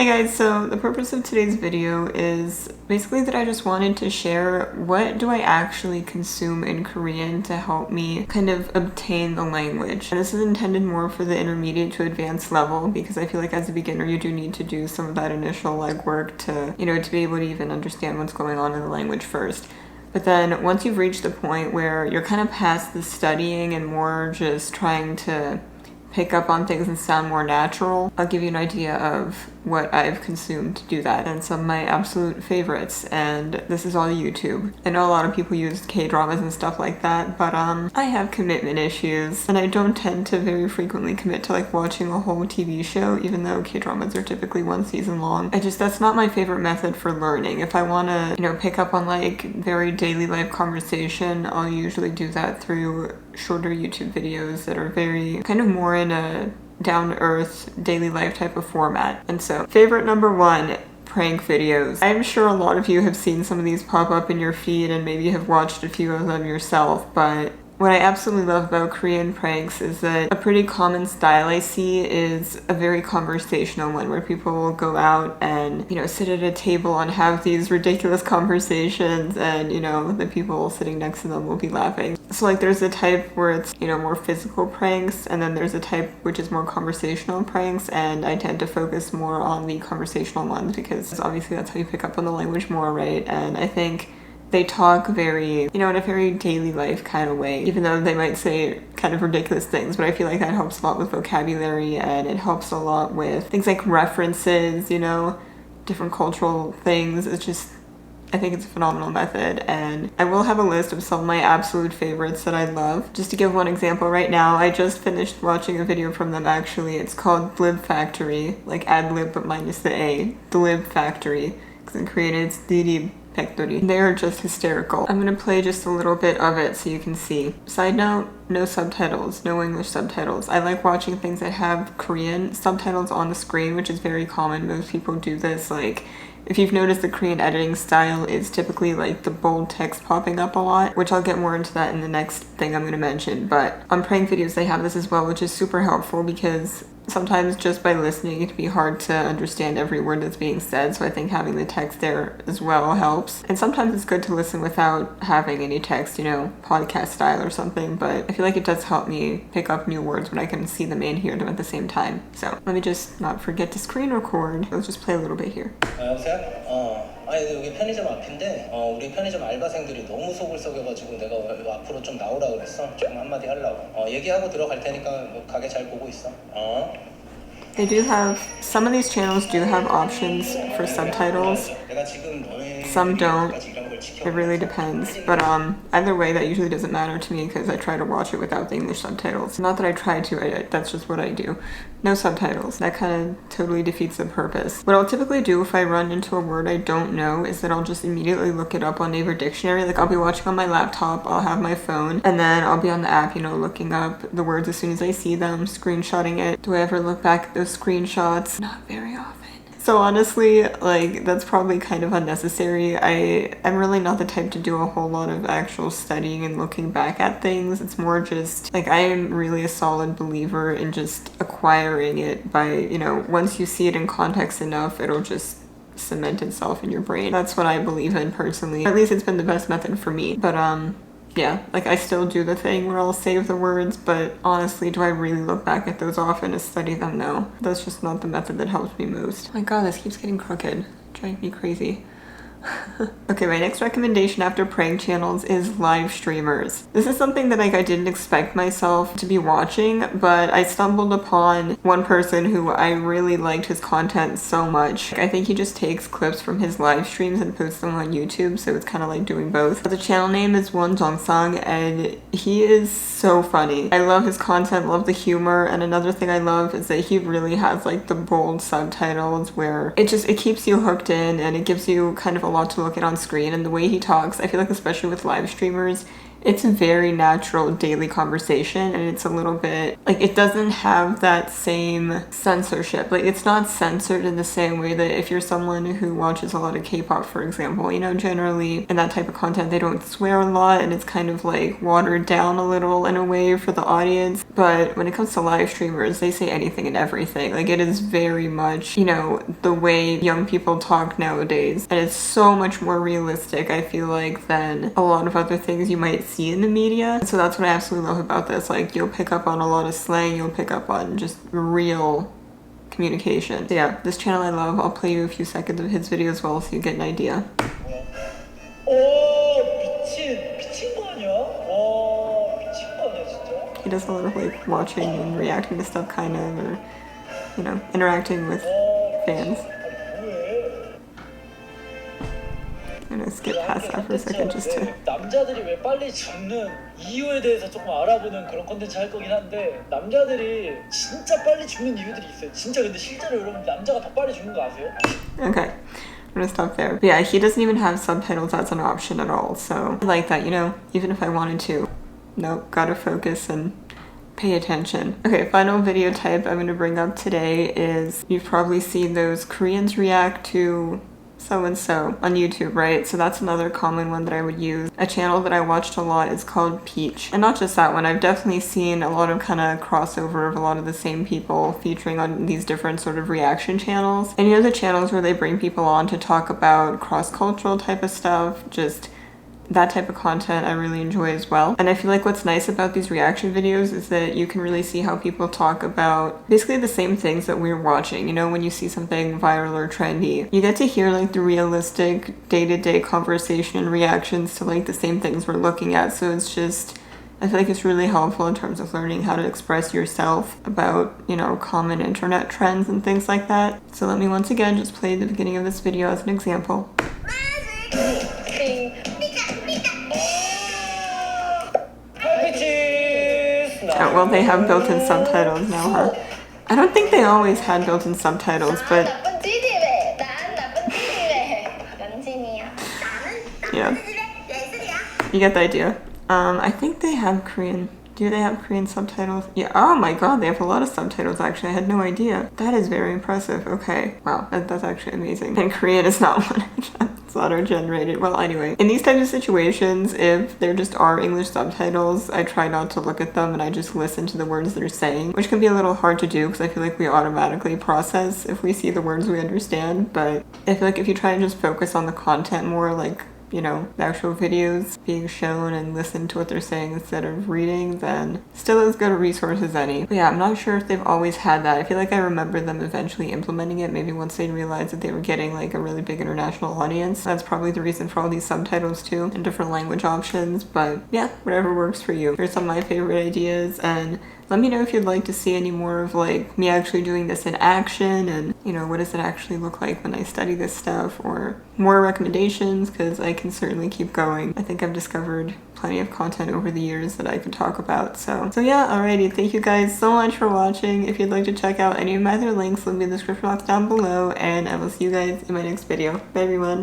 Hey guys, so the purpose of today's video is basically that I just wanted to share what do I actually consume in Korean to help me kind of obtain the language. And this is intended more for the intermediate to advanced level because I feel like as a beginner you do need to do some of that initial legwork to, to be able to even understand what's going on in the language first. But then once you've reached the point where you're kind of past the studying and more just trying to pick up on things and sound more natural, I'll give you an idea of what I've consumed to do that and some of my absolute favorites, and this is all YouTube. I know a lot of people use K-dramas and stuff like that, but I have commitment issues and I don't tend to very frequently commit to like watching a whole TV show, even though K-dramas are typically one season long. That's not my favorite method for learning. If I want to, pick up on like very daily life conversation, I'll usually do that through shorter YouTube videos that are very kind of more in a down-to-earth daily life type of format. And so favorite number one, prank videos. I'm sure a lot of you have seen some of these pop up in your feed and maybe have watched a few of them yourself, but what I absolutely love about Korean pranks is that a pretty common style I see is a very conversational one where people will go out and, sit at a table and have these ridiculous conversations and, the people sitting next to them will be laughing. So like there's a type where it's, more physical pranks, and then there's a type which is more conversational pranks, and I tend to focus more on the conversational ones because obviously that's how you pick up on the language more, right? And I think they talk very, in a very daily life kind of way, even though they might say kind of ridiculous things, but I feel like that helps a lot with vocabulary and it helps a lot with things like references, different cultural things. I think it's a phenomenal method, and I will have a list of some of my absolute favorites that I love. Just to give one example right now, I just finished watching a video from them actually. It's called Lib Factory, like ad lib but minus the A, the Lib Factory, because in Korean it's Lib Factory. They are just hysterical. I'm gonna play just a little bit of it so you can see. Side note, no subtitles, no English subtitles. I like watching things that have Korean subtitles on the screen, which is very common. Most people do this. Like, if you've noticed, the Korean editing style is typically like the bold text popping up a lot, which I'll get more into that in the next thing I'm gonna mention. But on prank videos, they have this as well, which is super helpful because sometimes just by listening, it can be hard to understand every word that's being said. So I think having the text there as well helps. And sometimes it's good to listen without having any text, podcast style or something. But I feel like it does help me pick up new words when I can see them and hear them at the same time. So let me just not forget to screen record. Let's just play a little bit here. 여보세요? 아니 여기 편의점 앞인데 우리 편의점 알바생들이 너무 속을 썩여가지고 내가 앞으로 좀 나오라 그랬어. 조금 한마디 하려고. 얘기하고 들어갈 테니까 뭐 가게 잘 보고 있어. They do have, some of these channels do have options for subtitles. Some don't. It really depends. But either way, that usually doesn't matter to me because I try to watch it without the English subtitles. Not that I try to, that's just what I do. No subtitles. That kind of totally defeats the purpose. What I'll typically do if I run into a word I don't know is that I'll just immediately look it up on Naver Dictionary. Like I'll be watching on my laptop, I'll have my phone, and then I'll be on the app, looking up the words as soon as I see them, screenshotting it. Do I ever look back at those screenshots? Not very often. So honestly, like, that's probably kind of unnecessary. I'm really not the type to do a whole lot of actual studying and looking back at things. It's more just, like, I am really a solid believer in just acquiring it by, once you see it in context enough, it'll just cement itself in your brain. That's what I believe in personally. At least it's been the best method for me. But, yeah, like I still do the thing where I'll save the words, but honestly, do I really look back at those often to study them? No. That's just not the method that helps me most. Oh my god, this keeps getting crooked. Driving me crazy. Okay, my next recommendation after prank channels is live streamers. This is something that I didn't expect myself to be watching, but I stumbled upon one person who I really liked his content so much. I think he just takes clips from his live streams and posts them on YouTube, so it's kind of like doing both. But the channel name is Won Jong-sang, and he is so funny. I love his content, love the humor, and another thing I love is that he really has like the bold subtitles where it keeps you hooked in and it gives you kind of a lot to look at on screen. And the way he talks, I feel like especially with live streamers, it's a very natural daily conversation, and it's a little bit like it doesn't have that same censorship. Like it's not censored in the same way that if you're someone who watches a lot of K-pop, for example, you know, generally in that type of content they don't swear a lot and it's kind of like watered down a little in a way for the audience. But when it comes to live streamers, they say anything and everything. Like it is very much, you know, the way young people talk nowadays, and it's so much more realistic, I feel like, than a lot of other things you might see in the media. So that's what I absolutely love about this. Like you'll pick up on a lot of slang, you'll pick up on just real communication. So yeah, this channel I love. I'll play you a few seconds of his video as well so you get an idea. 미친 거 아니야? 와, 미친 거 아니야, 진짜? He does a lot of like watching and reacting to stuff kind of, or you know, interacting with fans. I'm gonna skip past that for a second just to... 남자들이 왜 빨리 죽는 이유에 대해서 조금 알아보는 그런 컨텐츠 할 거긴 한데 남자들이 진짜 빨리 죽는 이유들이 있어요. 진짜 근데 실제로 여러분 남자가 더 빨리 죽는 거 아세요? Okay. I'm gonna stop there. But yeah, he doesn't even have subtitles as an option at all, so I like that, you know, even if I wanted to. Nope, gotta focus and pay attention. Okay, final video type I'm gonna bring up today is, you've probably seen those Koreans react to so-and-so on YouTube, right? So that's another common one that I would use. A channel that I watched a lot is called Peach. And not just that one, I've definitely seen a lot of kind of crossover of a lot of the same people featuring on these different sort of reaction channels. And you know the channels where they bring people on to talk about cross-cultural type of stuff, just that type of content I really enjoy as well. And I feel like what's nice about these reaction videos is that you can really see how people talk about basically the same things that we're watching. You know, when you see something viral or trendy, you get to hear like the realistic day-to-day conversation and reactions to like the same things we're looking at. So it's just, I feel like it's really helpful in terms of learning how to express yourself about, you know, common internet trends and things like that. So let me once again just play the beginning of this video as an example. Oh, well, they have built-in subtitles now, huh? I don't think they always had built-in subtitles, but... yeah. You get the idea. I think they have Korean... Do they have Korean subtitles? Yeah, oh my god, they have a lot of subtitles actually. I had no idea. That is very impressive. Okay, wow, that's actually amazing. And Korean is not one of them. It's auto-generated. Well, anyway, in these types of situations, if there just are English subtitles, I try not to look at them and I just listen to the words they're saying, which can be a little hard to do because I feel like we automatically process if we see the words we understand. But I feel like if you try to just focus on the content more, like, you know, the actual videos being shown and listen to what they're saying instead of reading, then still as good a resource as any. But yeah, I'm not sure if they've always had that. I feel like I remember them eventually implementing it, maybe once they realized that they were getting like a really big international audience. That's probably the reason for all these subtitles too, and different language options. But yeah, whatever works for you. Here's some of my favorite ideas, and let me know if you'd like to see any more of like me actually doing this in action, and you know, what does it actually look like when I study this stuff, or more recommendations, because I can certainly keep going. I think I've discovered plenty of content over the years that I could talk about. So yeah, alrighty, thank you guys so much for watching. If you'd like to check out any of my other links, leave me in the description box down below, and I will see you guys in my next video. Bye everyone.